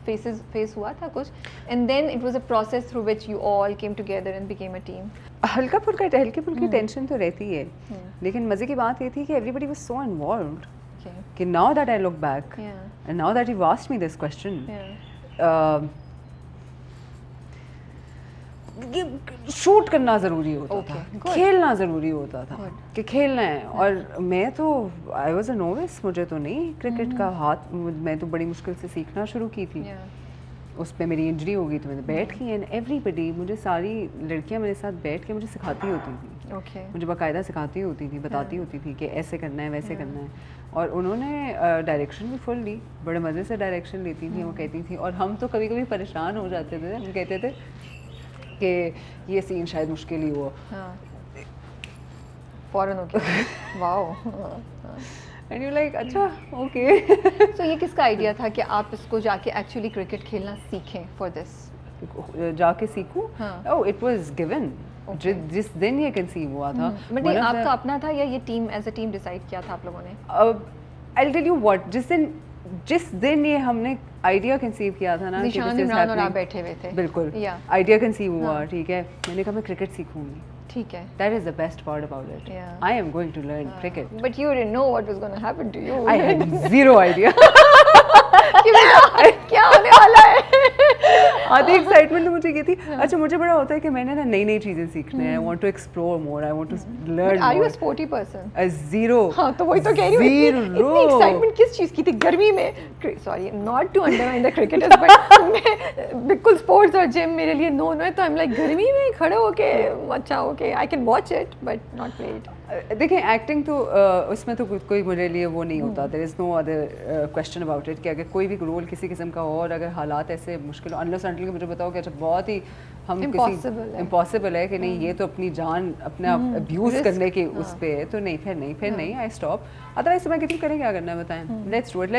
Face हुआ था कुछ, and then it was a process through which you all came together and became a team? हल्की फुल्की tension तो रहती है, लेकिन मजे की बात ये थी कि एवरीबडी वाज सो इन्वॉल्व्ड कि now that I look back and now that you asked me this question, shoot करना ज़रूरी होता था, खेलना ज़रूरी होता था कि खेलना है। और मैं तो आई वॉज अ नोविस, मुझे तो नहीं क्रिकेट का हाथ, मैं तो बड़ी मुश्किल से सीखना शुरू की थी। उस पर मेरी इंजरी हो गई तो मैंने बैठ की, एंड एवरीबडी, मुझे सारी लड़कियां मेरे साथ बैठ के मुझे सिखाती होती थी, मुझे बाकायदा सिखाती होती थी, बताती होती थी कि ऐसे करना है वैसे करना है। और उन्होंने डायरेक्शन भी फुल ली, बड़े मज़े से डायरेक्शन लेती थी, वो कहती थी। और हम तो कभी कभी परेशान हो जाते थे, हम कहते थे कि ये सीन शायद मुश्किल ही हो, फौरन okay, wow, and you like अच्छा ओके। सो ये किसका आइडिया था कि आप इसको जाके एक्चुअली क्रिकेट खेलना सीखें फॉर दिस? जाके सीखूं? ओह, इट वाज गिवन, जिस दिन ये कंसीव हुआ था। मतलब आपका अपना था या ये team as a team decide किया था आप लोगों ने? I will tell you what, जिस दिन ये हमने आइडिया कंसीव किया था ना, निशान इमरान और आप बैठे हुए थे, बिल्कुल आइडिया कंसीव हुआ, ठीक है, मैंने कहा मैं क्रिकेट सीखूंगी, ठीक है, that is the best part about it. I am going to learn cricket. But you didn't know what was going to happen to you. I had zero idea. क्या होने वाला है? आधी एक्साइटमेंट तो मुझे ये थी, अच्छा मुझे बड़ा होता है कि मैंने ना नई नई चीजें सीखने हैं, I want to explore more, I want to learn more. Are you a sporty person? Zero. हाँ तो वही तो कह रही हूँ, इतनी एक्साइटमेंट किस चीज़ की थी गर्मी में? Sorry, not to undermine the cricketers, but मैं बिल्कुल स्पोर्ट्स और जिम मेरे लिए नो है, तो I'm like गर्मी में खड़े होके अच्छा okay I can watch it but not play it. देखिए एक्टिंग तो उसमें तो कोई मेरे लिए वो नहीं होता, there is no other question about it कि अगर कोई भी रोल किसी किस्म का हो और अगर हालात ऐसे मुश्किल अनलेस अनटिल कि मुझे बताओ कि अच्छा बहुत ही हम इम्पॉसिबल है कि नहीं ये तो अपनी जान अपना अब्यूज़ करने के उस पे है, तो नहीं फिर नहीं आई स्टॉप। अदरवाइज तो मैं कहती हूँ करें क्या करना है बताएं, let's do it,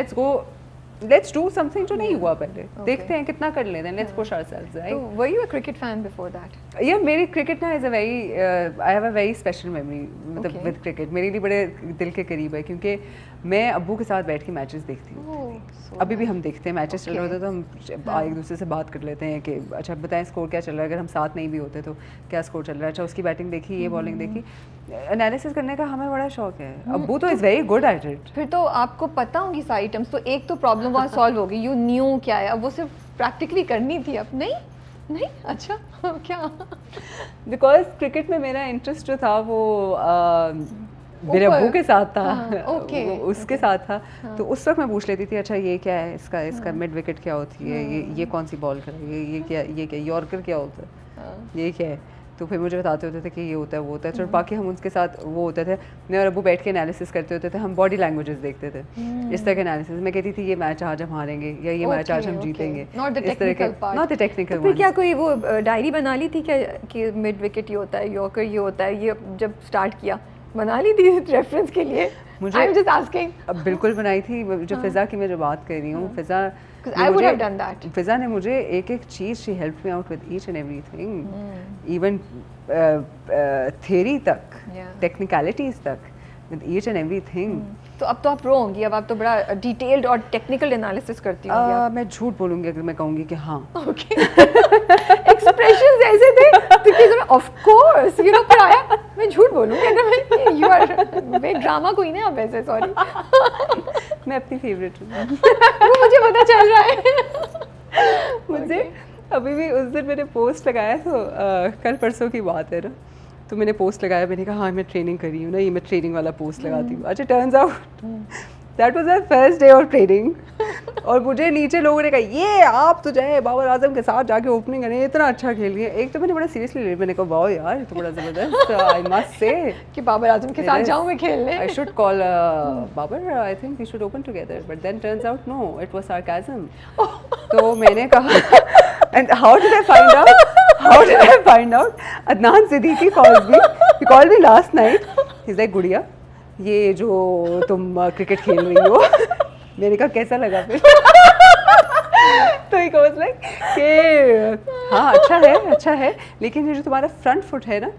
let's do something जो नहीं हुआ पहले, देखते हैं कितना कर लेते हैं, let's push ourselves, right? So were you a cricket fan before that? Yeah, मेरी क्रिकेट ना is a very, I have a very special memory मतलब विद क्रिकेट, मेरे लिए बड़े दिल के करीब है, क्योंकि मैं अब्बू के साथ बैठ के मैचेस देखती हूँ। अभी भी हम देखते हैं, मैचेस चल रहे होते हैं तो हम एक दूसरे से बात कर लेते हैं कि अच्छा बताएं स्कोर क्या चल रहा है, अगर हम साथ नहीं भी होते तो क्या स्कोर चल रहा है, अच्छा उसकी बैटिंग देखी, ये बॉलिंग देखी, एनालिसिस करने का हमें बड़ा शौक है। अब्बू तो is very good at it. फिर तो आपको पता होंगी सारी टर्म्स, तो एक तो प्रॉब्लम वहाँ सॉल्व होगी, यू न्यू क्या है, अब वो सिर्फ प्रैक्टिकली करनी थी, अब नहीं अच्छा क्या? बिकॉज क्रिकेट में मेरा इंटरेस्ट जो था वो मेरे अब्बू के साथ था, वो उसके साथ था, तो उस वक्त मैं पूछ लेती थी अच्छा ये क्या है, इसका मिड विकेट क्या होती है, ये कौन सी बॉल कर ये क्या यॉर्कर क्या होता है, ये क्या है, तो फिर मुझे बताते होते थे कि ये होता है वो होता है, तो बाकी हम उनके साथ वो होते थे, मैं और अब्बू बैठ के एनालिसिस करते होते थे, हम बॉडी लैंग्वेजेस देखते थे, इस तरह के एनालिसिस। मैं कहती थी ये मैच आज हम हारेंगे या ये मैच आज हम जीतेंगे, इस तरह के नॉट द टेक्निकल। फिर क्या कोई वो डायरी बना ली थी क्या कि मिड विकेट ये होता है, यॉर्कर ये होता है, ये जब स्टार्ट किया बना ली थी रेफरेंस के लिए? मुझे I'm just asking. अब बिल्कुल बनाई थी, जो फिज़ा की मैं जो बात कर रही हूँ, फिज़ा I would have done that. फिज़ा ने मुझे एक एक चीज़ she help me out with each and everything, even theory तक, टेक्निकलिटीज़ तक, विद ईच एंड एवरीथिंग। तो अब तो आप प्रो होंगी, अब आप तो बड़ा डिटेल्ड और टेक्निकल एनालिसिस करती होंगी। मैं झूठ बोलूँगी अगर मैं कहूँगी कि हाँ। ओके, एक्सप्रेशंस ऐसे थे तो ऑफ कोर्स यू नो, फिर आया मैं झूठ बोलूँगी अगर मैं, यू आर मैं ड्रामा क्वीन है आप वैसे, सॉरी मैं अपनी फेवरेट हूँ वो मुझे पता चल रहा है। मुझे अभी भी उस दिन मैंने पोस्ट लगाया, तो कल परसों की बात है ना, तो मैंने पोस्ट लगाया, मैंने कहा हाँ मैं ट्रेनिंग कर रही हूँ ना, ये मैं ट्रेनिंग वाला पोस्ट लगाती हूँ। अच्छा turns out that was my first day of training, और मुझे नीचे लोगों ने कहा ये आप तो जाए बाबर आजम के साथ जाके ओपनिंग करें, इतना अच्छा खेल रही है। एक तो मैंने बड़ा सीरियसली लिया, मैंने कहा वाओ यार ये तो बड़ा ज़बरदस्त, आई मस्ट से कि बाबर आजम के साथ जाऊँ मैं खेलने, I should call Babar, I think we should open together, but then turns out no it was sarcasm. तो मैंने कहा and how did I find out, Adnan Siddiqui calls me, he called me last night, he is like गुड़िया ये जो तुम cricket खेल रही हो, मैंने कहा कैसा लगा फिर तो ही वाज लाइक कि हाँ अच्छा है, लेकिन ये जो तुम्हारा फ्रंट फुट है ना,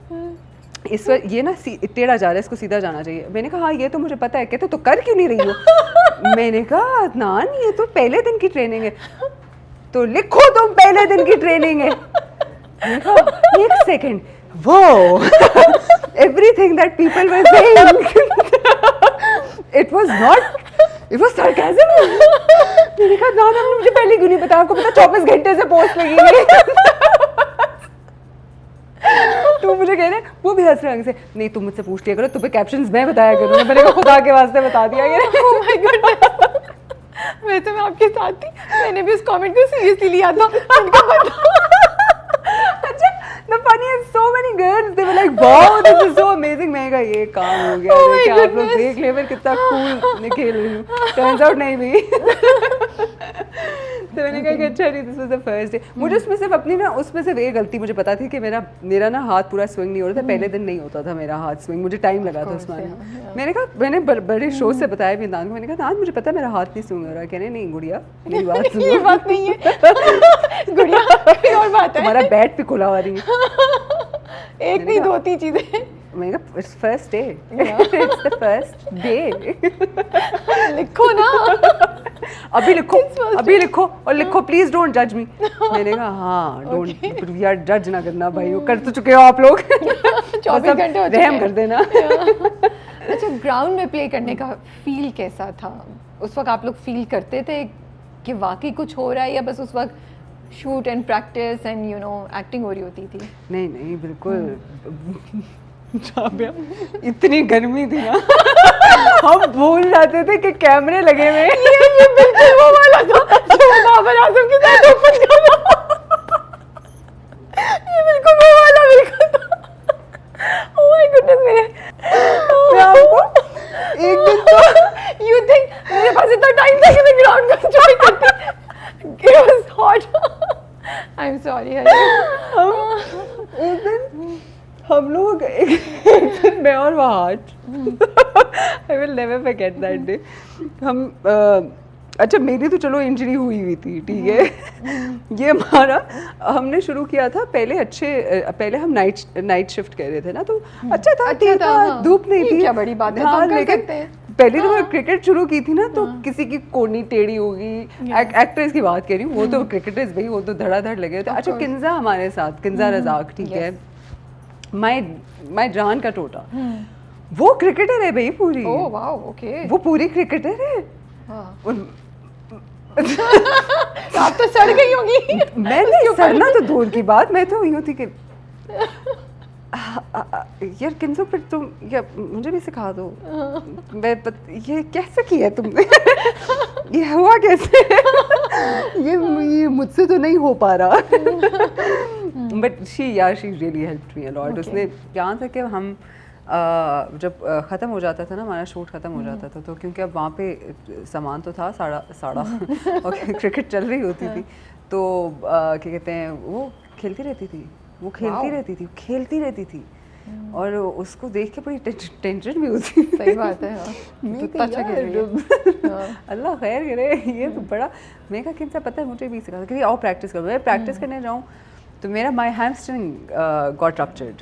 इस पर ये ना टेढ़ा जा रहा है, इसको सीधा जाना चाहिए। मैंने कहा हाँ ये तो मुझे पता है, कहते तो कर क्यों नहीं रही हो मैंने कहा अदनान ये तो पहले दिन की ट्रेनिंग है, तो लिखो तुम पहले दिन की ट्रेनिंग है। एक सेकेंड, वो everything that people were saying, it was sarcasm. मैंने कहा ना ना, मुझे पहले क्यों नहीं पता, आपको पता 24 घंटे से पोस्ट लगी है। तो मुझे कह रहे वो भी हंस रहे से, नहीं तुम मुझसे पूछ लिया करो, तुम्हें कैप्शंस मैं बताया करूँगा। मैंने कहा खुदा के वास्ते बता दिया। Oh my goodness. वैसे मैं आपके साथ थी, मैंने भी उस कमेंट को सीरियसली लिया था। अच्छा, the funniest, so many girls they were like, wow, this is so amazing. मैं कहा ये काम हो गया, Oh my क्या आप लोग goodness. देख ले मैं कितना cool खेल रही हूँ। Turns out नहीं भी। तो मैंने कहा कि अच्छा नहीं, this was the first day. मुझे उसमें सिर्फ अपनी ना, उसमें सिर्फ एक गलती मुझे पता थी कि मेरा ना हाथ पूरा स्विंग नहीं हो रहा था। पहले दिन नहीं होता था मेरा हाथ स्विंग, मुझे टाइम लगा था उसमें। मैंने कहा, मैंने बड़े शो से बताया भी नान को, मैंने कहा नान मुझे पता है मेरा हाथ नहीं स्विंग हो रहा है। कहने नहीं गुड़िया मेरी बात सुनो। ये बात नहीं है गुड़िया, कोई और बात है। तुम्हारा बैट भी खुला हुआ रही है। एक नहीं दो तीन चीजें। मैंने कहा it's first day, it's the first day. लिखो ना, अभी लिखो और लिखो प्लीज डोंट जज मी। मैंने कहा हाँ डोंट यार जज ना करना भाई, कर तो चुके हो आप लोग। 24 घंटे हो चुके रहम हैं। कर देना। अच्छा, ग्राउंड में प्ले करने का फील कैसा था उस वक्त? आप लोग फील करते थे कि वाकई कुछ हो रहा है, या बस उस वक्त shoot and practice and you know acting हो रही होती थी? नहीं नहीं बिल्कुल। इतनी गर्मी थी ना, हम भूल जाते थे कि कैमरे लगे हुए हैं। ये बिल्कुल वो वाला था जो बाबर आजम के साथ ओपन कर रहा। ये बिल्कुल वो वाला बिल्कुल था। ओह माय गुडनेस, मैं आपको एक दिन तो यू थिंक मेरे पास इतना टाइम था कि मैं ग्राउंड को एंजॉय करती? It was hot. I am sorry. एक दिन हम लोग मैं और Wahaj, I will never forget that day. हम अच्छा मेरी तो चलो इंजरी हुई थी, ठीक है। ये हमारा हमने शुरू किया था पहले हम नाइट शिफ्ट कर रहे थे ना, तो अच्छा था, ठीक था, हाँ। धूप नहीं ये थी, क्या बड़ी बात है, हाँ, तो हम कर लेकिन सकते हैं। पहले तो मैं क्रिकेट शुरू की थी ना, तो किसी की कोनी टेढ़ी होगी। एक्ट्रेस की बात कर रही हूँ, वो तो क्रिकेटर्स भाई, वो तो धड़ाधड़ लगे होते। अच्छा किंजा हमारे साथ, किंजा रजाक, ठीक है, माय जान का टोटा, वो क्रिकेटर है भाई पूरी। Oh wow, okay. वो पूरी क्रिकेटर है। हाँ। आप तो सड़ गई होगी। मैं नहीं सड़ना तो दूर की बात, मैं तो यूँ थी कि यार किंजो फिर तुम या मुझे भी सिखा दो। ये कैसे किया तुमने? ये हुआ कैसे? ये मुझसे तो नहीं हो पा रहा। But she really helped me a lot. उसने यहाँ तक कि हम जब ख़त्म हो जाता था ना, हमारा शूट ख़त्म हो जाता था, तो क्योंकि अब वहाँ पे सामान तो था साड़ा और क्रिकेट चल रही होती थी, तो क्या कहते हैं, वो खेलती रहती थी और उसको देख के बड़ी टेंशन भी होती। सही बात है। तो अच्छा खेल रही है। अल्लाह खैर करे। ये तो बड़ा, मैं कहा किनसे पता है, मुझे भी सिखा कि आओ प्रैक्टिस करो। मैं प्रैक्टिस करने जाऊँ तो मेरा माई हैमस्ट्रिंग गॉट रप्चर्ड।